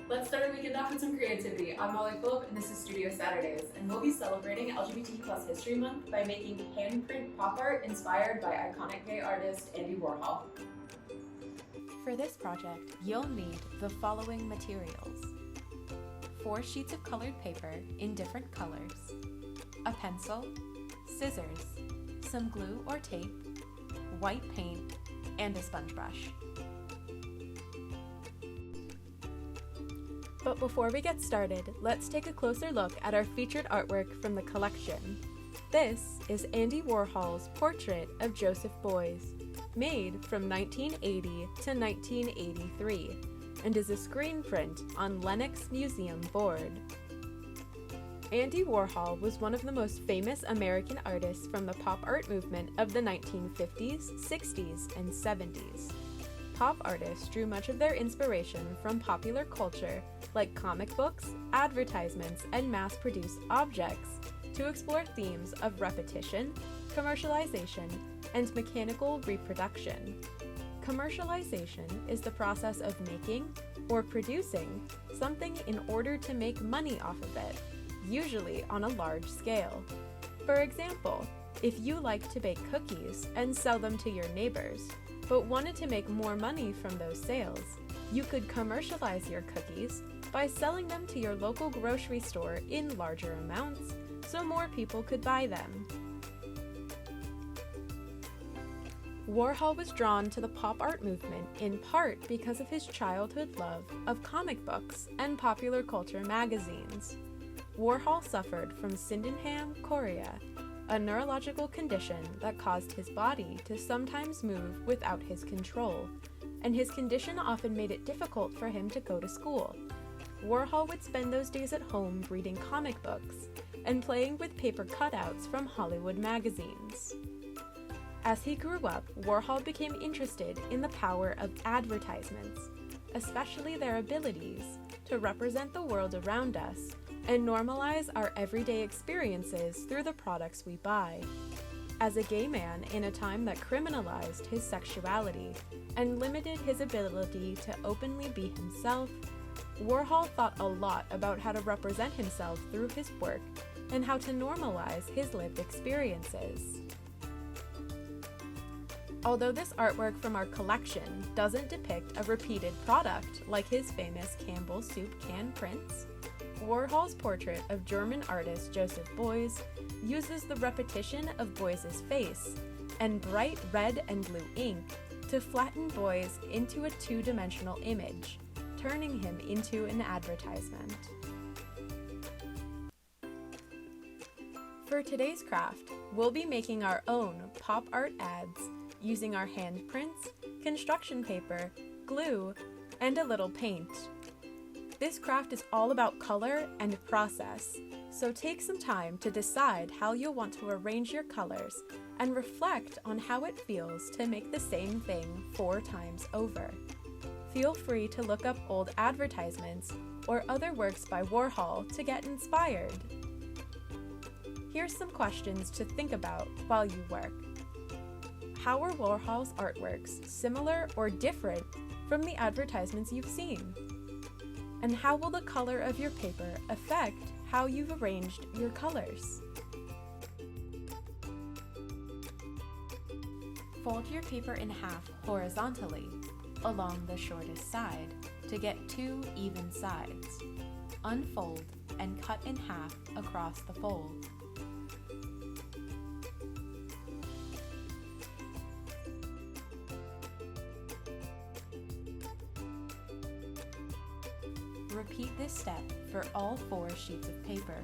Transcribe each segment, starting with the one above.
Let's start our weekend off with some creativity. I'm Molly Phillip, and this is Studio Saturdays, and we'll be celebrating LGBT+ History Month by making handprint pop art inspired by iconic gay artist Andy Warhol. For this project, you'll need the following materials: 4 sheets of colored paper in different colors, a pencil, scissors, some glue or tape, white paint, and a sponge brush. But before we get started, let's take a closer look at our featured artwork from the collection. This is Andy Warhol's portrait of Joseph Beuys, made from 1980 to 1983, and is a screen print on Lenox Museum board. Andy Warhol was one of the most famous American artists from the pop art movement of the 1950s, 60s, and 70s. Pop artists drew much of their inspiration from popular culture like comic books, advertisements, and mass-produced objects to explore themes of repetition, commercialization, and mechanical reproduction. Commercialization is the process of making or producing something in order to make money off of it, usually on a large scale. For example, if you like to bake cookies and sell them to your neighbors, but wanted to make more money from those sales, you could commercialize your cookies by selling them to your local grocery store in larger amounts so more people could buy them. Warhol was drawn to the pop art movement in part because of his childhood love of comic books and popular culture magazines. Warhol suffered from Sydenham chorea, a neurological condition that caused his body to sometimes move without his control, and his condition often made it difficult for him to go to school. Warhol would spend those days at home reading comic books and playing with paper cutouts from Hollywood magazines. As he grew up, Warhol became interested in the power of advertisements, especially their abilities to represent the world around us and normalize our everyday experiences through the products we buy. As a gay man in a time that criminalized his sexuality and limited his ability to openly be himself, Warhol thought a lot about how to represent himself through his work and how to normalize his lived experiences. Although this artwork from our collection doesn't depict a repeated product like his famous Campbell Soup can prints, Warhol's portrait of German artist Joseph Beuys uses the repetition of Beuys' face and bright red and blue ink to flatten Beuys into a two-dimensional image, turning him into an advertisement. For today's craft, we'll be making our own pop art ads using our hand prints, construction paper, glue, and a little paint. This craft is all about color and process, so take some time to decide how you'll want to arrange your colors and reflect on how it feels to make the same thing 4 times over. Feel free to look up old advertisements or other works by Warhol to get inspired. Here's some questions to think about while you work. How are Warhol's artworks similar or different from the advertisements you've seen? And how will the color of your paper affect how you've arranged your colors? Fold your paper in half horizontally along the shortest side to get 2 even sides. Unfold and cut in half across the fold. Repeat this step for all 4 sheets of paper.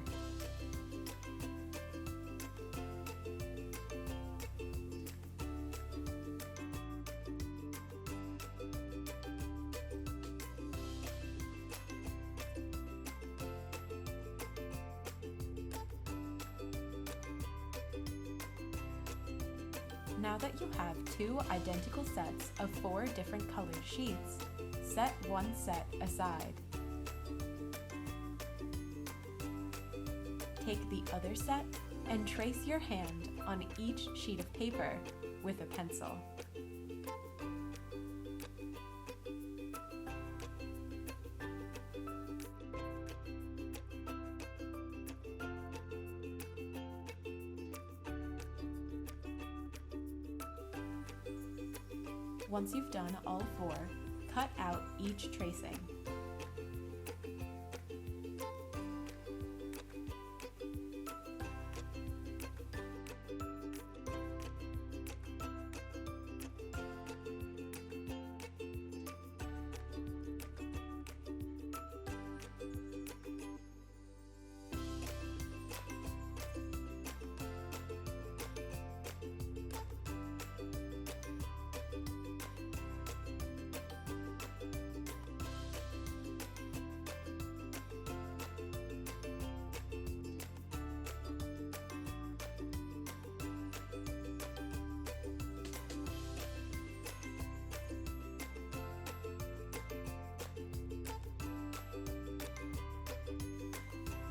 Now that you have 2 identical sets of 4 different colored sheets, set one set aside. Take the other set and trace your hand on each sheet of paper with a pencil. Once you've done all 4, cut out each tracing.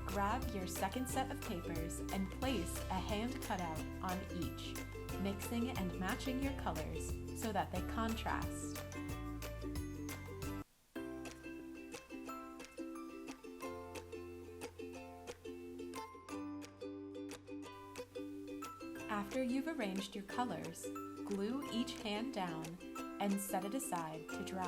Grab your second set of papers and place a hand cutout on each, mixing and matching your colors so that they contrast. After you've arranged your colors, glue each hand down and set it aside to dry.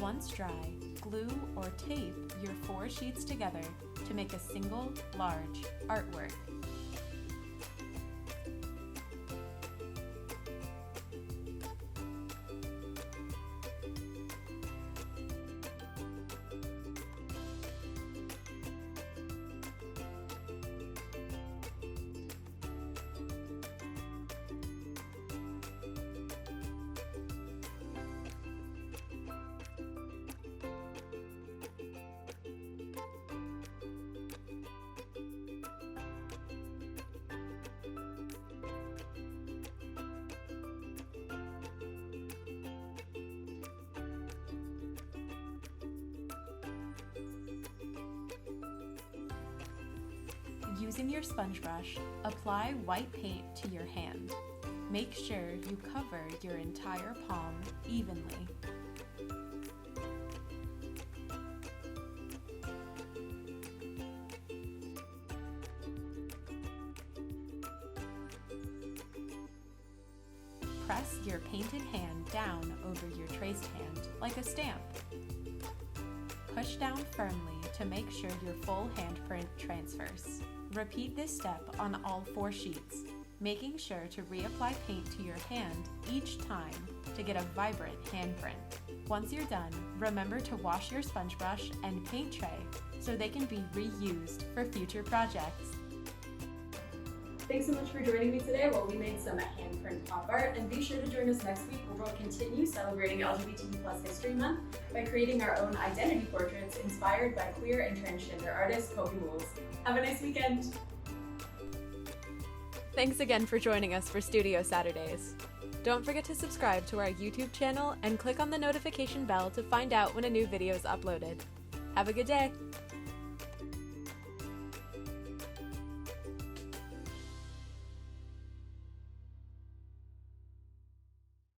Once dry, glue or tape your 4 sheets together to make a single, large artwork. Using your sponge brush, apply white paint to your hand. Make sure you cover your entire palm evenly. Press your painted hand down over your traced hand like a stamp. Push down firmly to make sure your full handprint transfers. Repeat this step on all 4 sheets, making sure to reapply paint to your hand each time to get a vibrant handprint. Once you're done, remember to wash your sponge brush and paint tray so they can be reused for future projects. Thanks so much for joining me today while we made some handprint pop art, and be sure to join us next week where we'll continue celebrating LGBTQ+ History Month by creating our own identity portraits inspired by queer and transgender artist Kobe Wools. Have a nice weekend! Thanks again for joining us for Studio Saturdays. Don't forget to subscribe to our YouTube channel and click on the notification bell to find out when a new video is uploaded. Have a good day!